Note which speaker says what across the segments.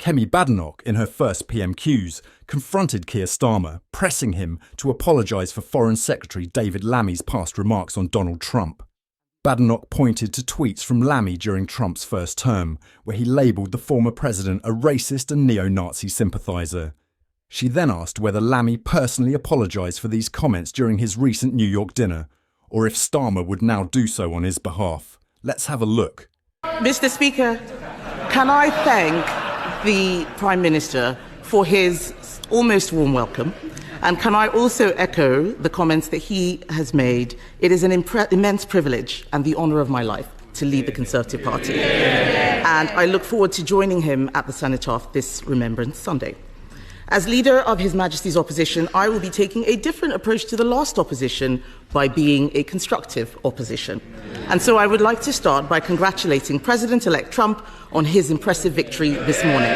Speaker 1: Kemi Badenoch, in her first PMQs, confronted Keir Starmer, pressing him to apologise for Foreign Secretary David Lammy's past remarks on Donald Trump. Badenoch pointed to tweets from Lammy during Trump's first term, where he labelled the former president a racist and neo-Nazi sympathizer. She then asked whether Lammy personally apologised for these comments during his recent New York dinner, or if Starmer would now do so on his behalf. Let's have a look.
Speaker 2: Mr. Speaker, can I thank the Prime Minister for his almost warm welcome? And can I also echo the comments that he has made? It is an immense privilege and the honour of my life to lead the Conservative Party. And I look forward to joining him at the Cenotaph this Remembrance Sunday. As leader of His Majesty's opposition, I will be taking a different approach to the last opposition by being a constructive opposition. And so I would like to start by congratulating President-elect Trump on his impressive victory this morning.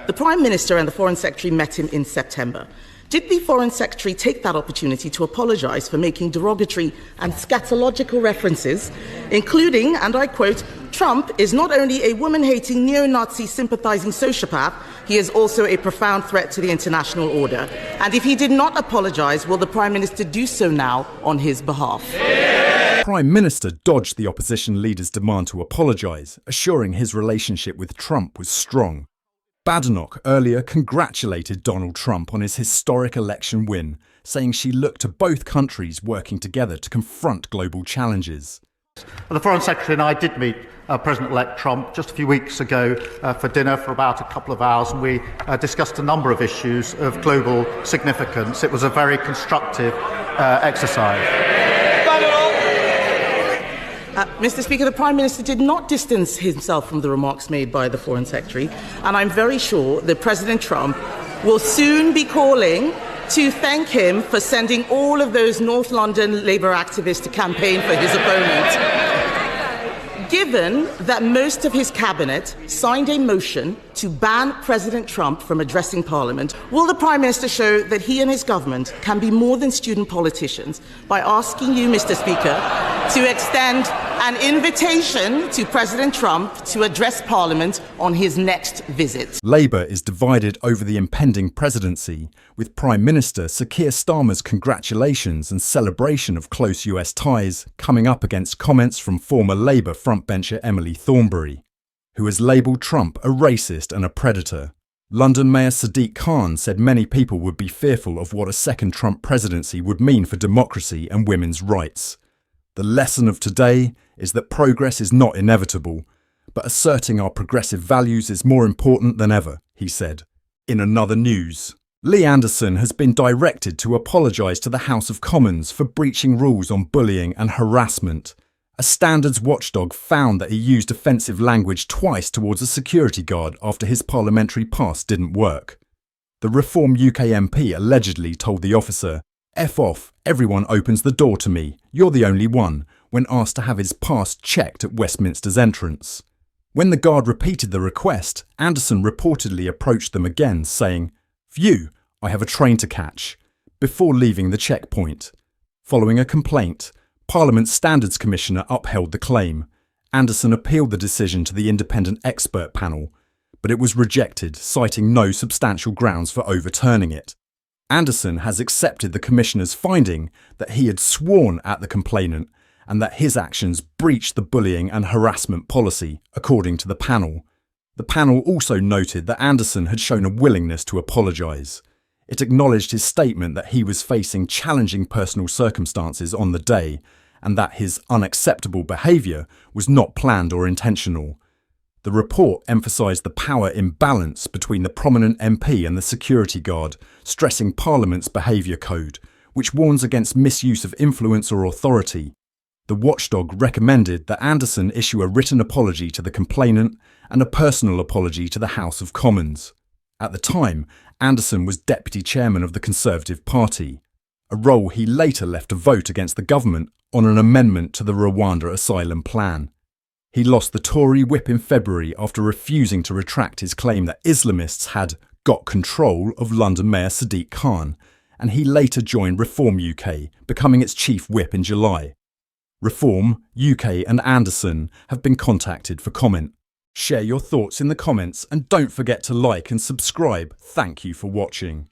Speaker 2: The Prime Minister and the Foreign Secretary met him in September. Did the Foreign Secretary take that opportunity to apologise for making derogatory and scatological references, including, and I quote, "Trump is not only a woman-hating, neo-Nazi sympathising sociopath, he is also a profound threat to the international order." And if he did not apologise, will the Prime Minister do so now on his behalf?
Speaker 1: The Prime Minister dodged the opposition leader's demand to apologise, assuring his relationship with Trump was strong. Badenoch earlier congratulated Donald Trump on his historic election win, saying she looked to both countries working together to confront global challenges.
Speaker 3: The Foreign Secretary and I did meet President-elect Trump just a few weeks ago for dinner for about a couple of hours, and we discussed a number of issues of global significance. It was a very constructive exercise.
Speaker 2: Mr. Speaker, the Prime Minister did not distance himself from the remarks made by the Foreign Secretary, and I'm very sure that President Trump will soon be calling to thank him for sending all of those North London Labour activists to campaign for his opponent. Given that most of his cabinet signed a motion to ban President Trump from addressing Parliament, will the Prime Minister show that he and his government can be more than student politicians by asking you, Mr. Speaker, to extend an invitation to President Trump to address Parliament on his next visit?
Speaker 1: Labour is divided over the impending presidency, with Prime Minister Sir Keir Starmer's congratulations and celebration of close US ties coming up against comments from former Labour frontbencher Emily Thornberry, who has labelled Trump a racist and a predator. London Mayor Sadiq Khan said many people would be fearful of what a second Trump presidency would mean for democracy and women's rights. The lesson of today is that progress is not inevitable, but asserting our progressive values is more important than ever, he said. In another news, Lee Anderson has been directed to apologise to the House of Commons for breaching rules on bullying and harassment. A standards watchdog found that he used offensive language twice towards a security guard after his parliamentary pass didn't work. The Reform UK MP allegedly told the officer, "F off, everyone opens the door to me, you're the only one," when asked to have his pass checked at Westminster's entrance. When the guard repeated the request, Anderson reportedly approached them again, saying, "Phew, I have a train to catch," before leaving the checkpoint. Following a complaint, Parliament's Standards Commissioner upheld the claim. Anderson appealed the decision to the independent expert panel, but it was rejected, citing no substantial grounds for overturning it. Anderson has accepted the Commissioner's finding that he had sworn at the complainant and that his actions breached the bullying and harassment policy, according to the panel. The panel also noted that Anderson had shown a willingness to apologise. It acknowledged his statement that he was facing challenging personal circumstances on the day and that his unacceptable behaviour was not planned or intentional. The report emphasised the power imbalance between the prominent MP and the security guard, stressing Parliament's behaviour code, which warns against misuse of influence or authority. The watchdog recommended that Anderson issue a written apology to the complainant and a personal apology to the House of Commons. At the time, Anderson was deputy chairman of the Conservative Party, a role he later left to vote against the government on an amendment to the Rwanda asylum plan. He lost the Tory whip in February after refusing to retract his claim that Islamists had got control of London Mayor Sadiq Khan, and he later joined Reform UK, becoming its chief whip in July. Reform, UK and Anderson have been contacted for comment. Share your thoughts in the comments and don't forget to like and subscribe. Thank you for watching.